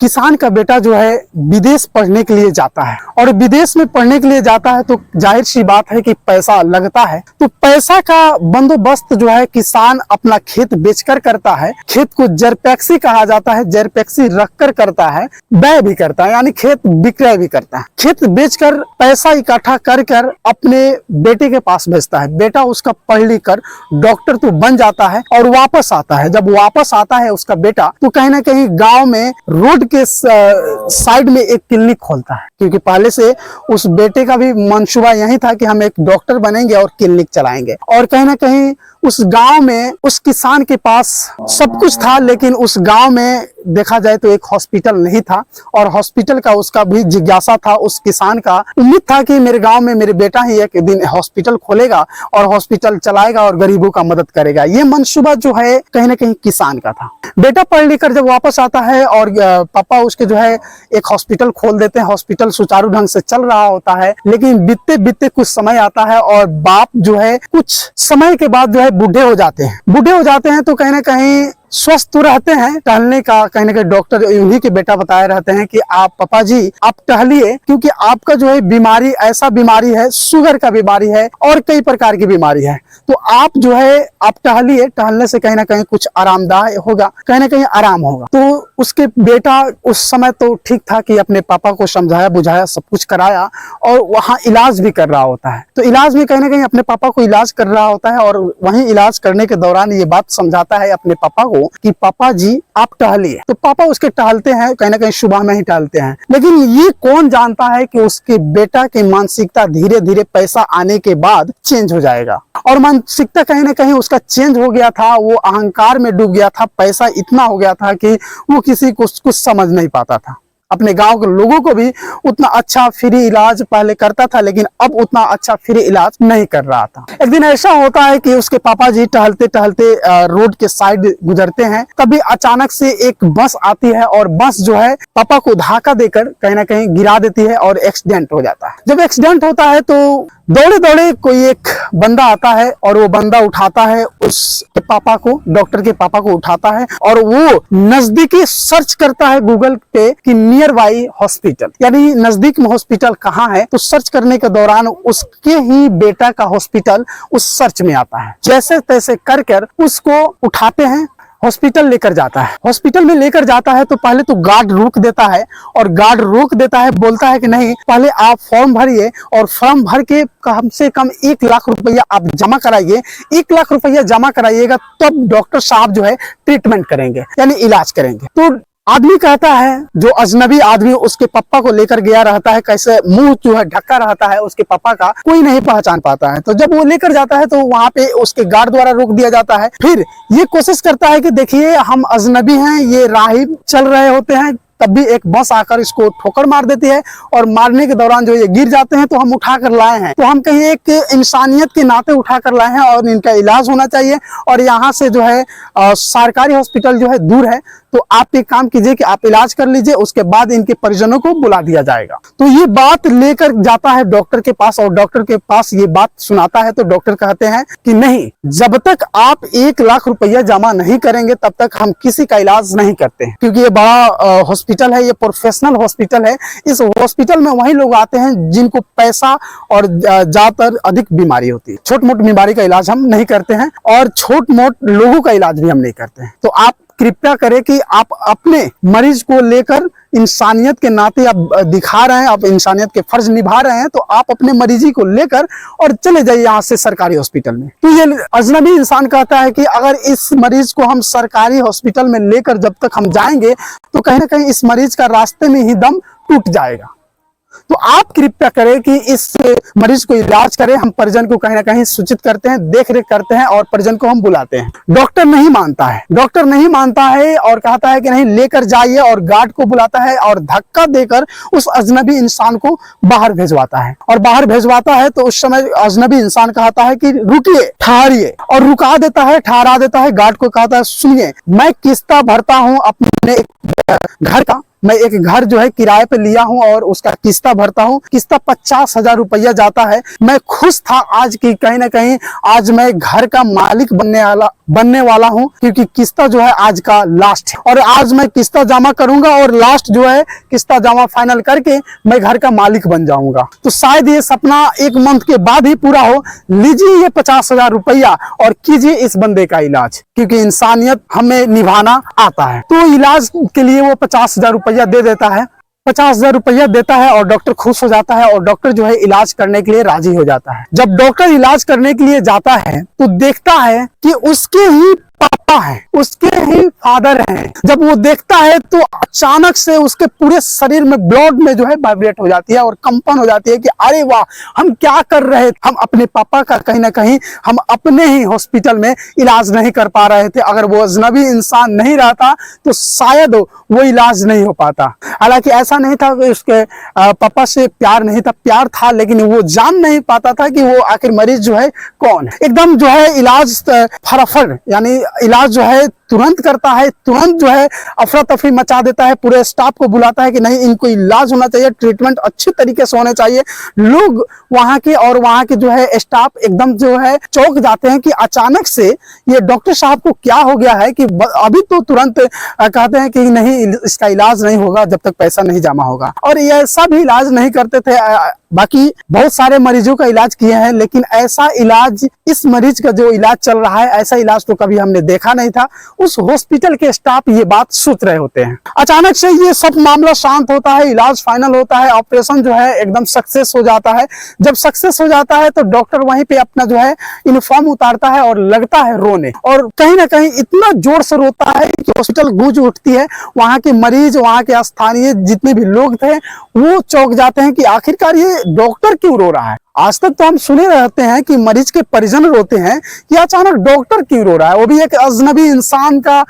किसान का बेटा जो है विदेश पढ़ने के लिए जाता है और विदेश में पढ़ने के लिए जाता है तो जाहिर सी बात है कि पैसा लगता है। तो पैसा का बंदोबस्त जो है किसान अपना खेत बेचकर करता है। खेत को जरपैक्सी कहा जाता है, जरपैक्सी रखकर करता है, व्यय भी करता है, यानी खेत विक्रय भी करता है। खेत बेचकर पैसा इकट्ठा कर कर अपने बेटे के पास भेजता है। बेटा उसका पढ़ लिख कर डॉक्टर तो बन जाता है और वापस आता है। जब वापस आता है उसका बेटा तो कहीं ना कहीं गांव में रोड के साइड में एक क्लिनिक खोलता है, क्योंकि पहले से उस बेटे का भी मंसूबा यही था कि हम एक डॉक्टर बनेंगे और क्लिनिक चलाएंगे। और कहीं ना कहीं उस गांव में उस किसान के पास सब कुछ था, लेकिन उस गांव में देखा जाए तो एक हॉस्पिटल नहीं था और हॉस्पिटल का उसका भी जिज्ञासा था। उस किसान का उम्मीद था कि मेरे गांव में मेरे बेटा ही एक दिन हॉस्पिटल खोलेगा और हॉस्पिटल चलाएगा और गरीबों का मदद करेगा। ये मंसूबा जो है कहीं ना कहीं किसान का था। बेटा पढ़ लिख कर जब वापस आता है और पापा उसके जो है एक हॉस्पिटल खोल देते हैं। हॉस्पिटल सुचारू ढंग से चल रहा होता है, लेकिन बीतते बीतते कुछ समय आता है और बाप जो है कुछ समय के बाद जो है बूढ़े हो जाते हैं। बूढ़े हो जाते हैं तो कहीं ना कहीं स्वस्थ तो रहते हैं, टहलने का कहीं ना कहीं डॉक्टर उन्हीं के बेटा बताए रहते हैं कि आप पापा जी आप टहलिए, क्योंकि आपका जो है बीमारी ऐसा बीमारी है, शुगर का बीमारी है और कई प्रकार की बीमारी है। तो आप जो है आप टहलिए, टहलने से कहीं ना कहीं कुछ आरामदायक होगा, कहीं ना कहीं आराम होगा। तो उसके बेटा उस समय तो ठीक था कि अपने पापा को समझाया बुझाया, सब कुछ कराया और वहाँ इलाज भी कर रहा होता है। तो इलाज में कहीं ना कहीं अपने पापा को इलाज कर रहा होता है और वहीं इलाज करने के दौरान ये बात समझाता है अपने पापा को कि पापा जी आप टहलिए। तो पापा उसके टहलते हैं, कहीं ना कहीं सुबह में ही टहलते हैं। लेकिन ये कौन जानता है कि उसके बेटा की मानसिकता धीरे धीरे पैसा आने के बाद चेंज हो जाएगा। और मानसिकता कहीं ना कहीं उसका चेंज हो गया था, वो अहंकार में डूब गया था। पैसा इतना हो गया था कि वो किसी को कुछ समझ नहीं पाता था। अपने गांव के लोगों को भी उतना अच्छा फ्री इलाज पहले करता था, लेकिन अब उतना अच्छा फ्री इलाज नहीं कर रहा था। एक दिन ऐसा होता है कि उसके पापा जी टहलते टहलते रोड के साइड गुजरते हैं, तभी अचानक से एक बस आती है और बस जो है पापा को धक्का देकर कहीं ना कहीं गिरा देती है और एक्सीडेंट हो जाता है। जब एक्सीडेंट होता है तो दौड़े दौड़े कोई एक बंदा आता है और वो बंदा उठाता है उसके पापा को, डॉक्टर के पापा को उठाता है और वो नजदीकी सर्च करता है गूगल पे कि नियर बाई हॉस्पिटल, यानी नजदीक में हॉस्पिटल कहाँ है। तो सर्च करने के दौरान उसके ही बेटा का हॉस्पिटल उस सर्च में आता है। जैसे तैसे कर कर उसको उठाते हैं, हॉस्पिटल लेकर जाता है। हॉस्पिटल में लेकर जाता है तो पहले तो गार्ड रोक देता है और गार्ड रोक देता है, बोलता है कि नहीं पहले आप फॉर्म भरिए और फॉर्म भर के कम से कम 1 लाख रुपया आप जमा कराइए। 1 लाख रुपया जमा कराइएगा तब डॉक्टर साहब जो है ट्रीटमेंट करेंगे, यानी इलाज करेंगे। तो आदमी कहता है, जो अजनबी आदमी उसके पापा को लेकर गया रहता है, कैसे मुंह जो है ढका रहता है उसके पापा का, कोई नहीं पहचान पाता है। तो जब वो लेकर जाता है तो वहां पे उसके गार्ड द्वारा रोक दिया जाता है। फिर ये कोशिश करता है कि देखिए हम अजनबी हैं, ये राहिब चल रहे होते हैं, तब भी एक बस आकर इसको ठोकर मार देती है और मारने के दौरान जो ये गिर जाते हैं तो हम उठा कर लाए हैं, तो हम कहीं एक इंसानियत के नाते उठा कर लाए हैं और इनका इलाज होना चाहिए और यहाँ से जो है सरकारी हॉस्पिटल जो है दूर है, तो आप एक काम कीजिए कि आप इलाज कर लीजिए, उसके बाद इनके परिजनों को बुला दिया जाएगा। तो ये बात लेकर जाता है डॉक्टर के पास और डॉक्टर के पास ये बात सुनाता है तो डॉक्टर कहते हैं कि नहीं, जब तक आप 1 लाख रुपया जमा नहीं करेंगे तब तक हम किसी का इलाज नहीं करते हैं, क्योंकि ये बड़ा हॉस्पिटल है, ये प्रोफेशनल हॉस्पिटल है। इस हॉस्पिटल में वही लोग आते हैं जिनको पैसा और ज्यादातर अधिक बीमारी होती है। छोट मोट बीमारी का इलाज हम नहीं करते हैं और छोट मोट लोगों का इलाज भी हम नहीं करते हैं। तो आप कृपया करें कि आप अपने मरीज को लेकर इंसानियत के नाते आप दिखा रहे हैं, आप इंसानियत के फर्ज निभा रहे हैं, तो आप अपने मरीजी को लेकर और चले जाइए यहाँ से सरकारी हॉस्पिटल में। तो ये अजनबी इंसान कहता है कि अगर इस मरीज को हम सरकारी हॉस्पिटल में लेकर जब तक हम जाएंगे तो कहीं ना कहीं इस मरीज का रास्ते में ही दम टूट जाएगा। तो आप कृपया करें कि इस मरीज को इलाज करें। हम परिजन को कहीं ना कहीं सूचित करते हैं, देख रेख करते हैं और परिजन को हम बुलाते हैं। डॉक्टर नहीं मानता है, डॉक्टर नहीं मानता है और कहता है कि नहीं लेकर जाइए और गार्ड को बुलाता है और धक्का देकर उस अजनबी इंसान को बाहर भेजवाता है। और बाहर भेजवाता है तो उस समय अजनबी इंसान कहता है कि रुकिए, ठहरिए, और रुका देता है, ठहरा देता है। गार्ड को कहता है सुनिए, मैं किस्ता भरता हूँ अपने घर का, मैं एक घर जो है किराए पे लिया हूँ और उसका किस्ता भरता हूँ। किस्ता 50,000 रुपया जाता है। मैं खुश था आज की कहीं ना कहीं आज मैं घर का मालिक बनने वाला हूँ, क्योंकि किस्ता जो है आज का लास्ट है और आज मैं किस्ता जमा करूंगा और लास्ट जो है किस्ता जमा फाइनल करके मैं घर का मालिक बन जाऊंगा। तो शायद ये सपना 1 मंथ के बाद ही पूरा हो। लीजिए ये 50,000 रुपया और कीजिए इस बंदे का इलाज, क्योंकि इंसानियत हमें निभाना आता है। तो इलाज के लिए वो 50,000 रुपया दे देता है। 50,000 रुपया देता है और डॉक्टर खुश हो जाता है और डॉक्टर जो है इलाज करने के लिए राजी हो जाता है। जब डॉक्टर इलाज करने के लिए जाता है तो देखता है कि उसके ही पापा हैं, उसके ही फादर हैं। जब वो देखता है तो अचानक से उसके पूरे शरीर में ब्लड में जो है वाइब्रेट हो जाती है और कंपन हो जाती है कि अरे वाह, हम क्या कर रहे थे। हम अपने पापा का कहीं ना कहीं हम अपने ही हॉस्पिटल में इलाज नहीं कर पा रहे थे। अगर वो अजनबी इंसान नहीं रहता तो शायद वो इलाज नहीं हो पाता। हालांकि ऐसा नहीं था कि उसके पापा से प्यार नहीं था, प्यार था, लेकिन वो जान नहीं पाता था कि वो आखिर मरीज जो है कौन है। एकदम जो है इलाज फटाफट यानी इलाज जो है तुरंत करता है, तुरंत जो है अफरा तफरी मचा देता है। पूरे स्टाफ को बुलाता है कि नहीं, इनको इलाज होना चाहिए, ट्रीटमेंट अच्छे तरीके से होने चाहिए। लोग वहां के और वहां के जो है स्टाफ एकदम जो है चौंक जाते हैं कि अचानक से ये डॉक्टर साहब को क्या हो गया है कि अभी तो तुरंत कहते हैं कि नहीं, इसका इलाज नहीं होगा जब तक पैसा नहीं जमा होगा। और ये ऐसा भी इलाज नहीं करते थे। बाकी बहुत सारे मरीजों का इलाज किए हैं, लेकिन ऐसा इलाज, इस मरीज का जो इलाज चल रहा है, ऐसा इलाज तो कभी हमने देखा नहीं था। उस हॉस्पिटल के स्टाफ ये बात सोच रहे होते हैं। अचानक से ये सब मामला शांत होता है, इलाज फाइनल होता है, ऑपरेशन जो है एकदम सक्सेस हो जाता है। जब सक्सेस हो जाता है तो डॉक्टर वहीं पे अपना जो है यूनिफॉर्म उतारता है और लगता है रोने, और कहीं ना कहीं इतना जोर से रोता है कि हॉस्पिटल गूंज उठती है। वहां के मरीज, वहां के स्थानीय जितने भी लोग थे वो चौंक जाते हैं कि आखिरकार ये डॉक्टर क्यों रो रहा है। आज तक तो हम सुने रहते हैं कि मरीज के परिजन रोते हैं, कि अचानक डॉक्टर क्यों रो रहा है, वो भी एक अजनबी इंसान का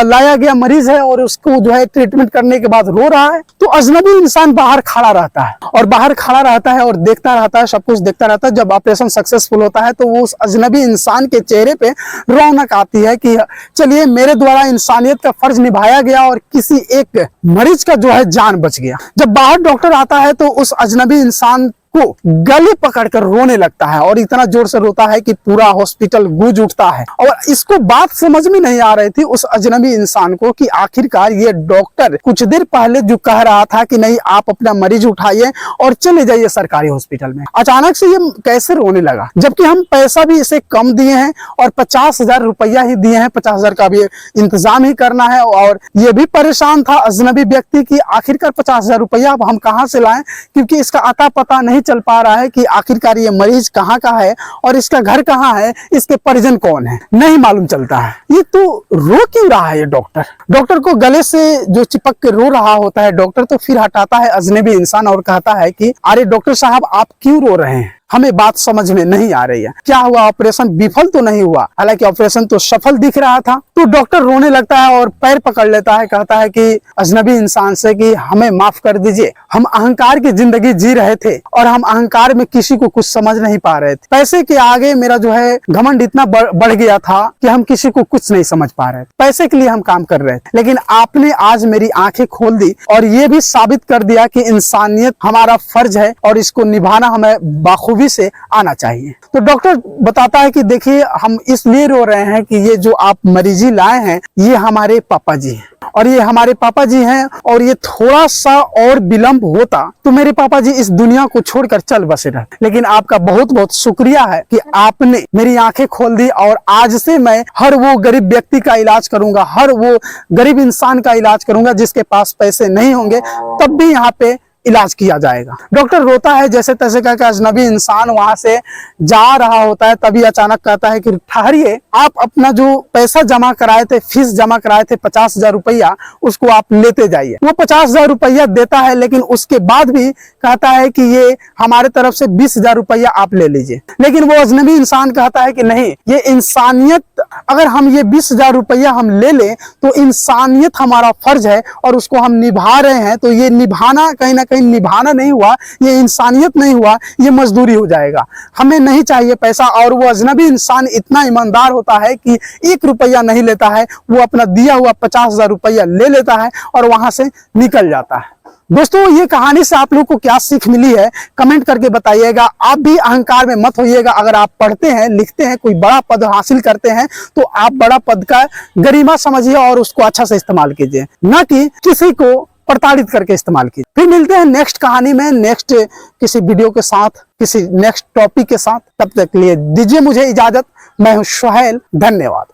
लाया गया मरीज है और उसको जो है ट्रीटमेंट करने के बाद रो रहा है। तो अजनबी इंसान बाहर खड़ा रहता है और बाहर खड़ा रहता है और देखता रहता है, सब कुछ देखता रहता है। जब ऑपरेशन सक्सेसफुल होता है तो वो उस अजनबी इंसान के चेहरे पे रौनक आती है कि चलिए, मेरे द्वारा इंसानियत का फर्ज निभाया गया और किसी एक मरीज का जो है जान बच गया। जब बाहर डॉक्टर आता है तो उस अजनबी इंसान को गले पकड़कर रोने लगता है और इतना जोर से रोता है कि पूरा हॉस्पिटल गूंज उठता है। और इसको बात समझ में नहीं आ रही थी उस अजनबी इंसान को कि आखिरकार ये डॉक्टर कुछ देर पहले जो कह रहा था कि नहीं, आप अपना मरीज उठाइए और चले जाइए सरकारी हॉस्पिटल में, अचानक से ये कैसे रोने लगा, जबकि हम पैसा भी इसे कम दिए हैं और 50,000 रुपया ही दिए हैं। 50,000 का भी इंतजाम ही करना है। और ये भी परेशान था अजनबी व्यक्ति की आखिरकार 50,000 रुपया अब हम कहाँ से लाएं, क्योंकि इसका अता पता नहीं चल पा रहा है कि आखिरकार ये मरीज कहाँ का है और इसका घर कहाँ है, इसके परिजन कौन है, नहीं मालूम चलता है। ये तो रो क्यों रहा है ये डॉक्टर को गले से जो चिपक के रो रहा होता है डॉक्टर, तो फिर हटाता है अजनबी इंसान और कहता है कि अरे डॉक्टर साहब, आप क्यों रो रहे हैं, हमें बात समझ में नहीं आ रही है। क्या हुआ, ऑपरेशन विफल तो नहीं हुआ? हालांकि ऑपरेशन तो सफल दिख रहा था। तो डॉक्टर रोने लगता है और पैर पकड़ लेता है, कहता है कि अजनबी इंसान से कि हमें माफ कर दीजिए, हम अहंकार की जिंदगी जी रहे थे और हम अहंकार में किसी को कुछ समझ नहीं पा रहे थे। पैसे के आगे मेरा जो है घमंड इतना बढ़ गया था कि हम किसी को कुछ नहीं समझ पा रहे थे। पैसे के लिए हम काम कर रहे थे, लेकिन आपने आज मेरी आंखें खोल दी और ये भी साबित कर दिया कि इंसानियत हमारा फर्ज है और इसको निभाना हमें बाखूबी से आना चाहिए। तो डॉक्टर बताता है कि देखिए, हम इसलिए रो रहे हैं कि ये जो आप मरीजी लाए हैं ये हमारे पापा जी हैं और ये हमारे पापा जी हैं, और ये थोड़ा सा और विलंब होता तो मेरे पापा जी इस दुनिया को छोड़कर चल बसे रहते। लेकिन आपका बहुत बहुत शुक्रिया है कि आपने मेरी आंखें खोल दी और आज से मैं हर वो गरीब व्यक्ति का इलाज करूंगा, हर वो गरीब इंसान का इलाज करूंगा जिसके पास पैसे नहीं होंगे, तब भी यहाँ पे इलाज किया जाएगा। डॉक्टर रोता है जैसे तैसे करके अजनबी इंसान वहां से जा रहा होता है। तभी अचानक कहता है कि ठहरिए, आप अपना जो पैसा जमा कराए थे, फीस जमा कराए थे 50,000 रुपया, उसको आप लेते जाइए। वो 50,000 रुपया देता है, लेकिन उसके बाद भी कहता है कि ये हमारे तरफ से 20,000 रुपया आप ले लीजिए। लेकिन वो अजनबी इंसान कहता है कि नहीं, ये इंसानियत, अगर हम ये 20,000 रुपया हम ले लें तो इंसानियत हमारा फर्ज है और उसको हम निभा रहे हैं, तो ये निभाना कहीं ना कहीं निभाना नहीं हुआ, ये इंसानियत नहीं हुआ, ये मजदूरी हो जाएगा। हमें नहीं चाहिए पैसा। और वो अजनबी इंसान इतना ईमानदार होता है कि 1 रुपया नहीं लेता है, वो अपना दिया हुआ 50,000 रुपया ले लेता है और वहां से निकल जाता है। दोस्तों, ये कहानी से आप लोग को क्या सीख मिली है, कमेंट करके बताइएगा। आप भी अहंकार में मत होइएगा। अगर आप पढ़ते हैं, लिखते हैं, कोई बड़ा पद हासिल करते हैं तो आप बड़ा पद का गरिमा समझिए और उसको अच्छा से इस्तेमाल कीजिए, न कि किसी को प्रताड़ित करके इस्तेमाल कीजिए। फिर मिलते हैं नेक्स्ट कहानी में, नेक्स्ट किसी वीडियो के साथ, किसी नेक्स्ट टॉपिक के साथ। तब तक के लिए दीजिए मुझे इजाजत। मैं हूं सुहेल, धन्यवाद।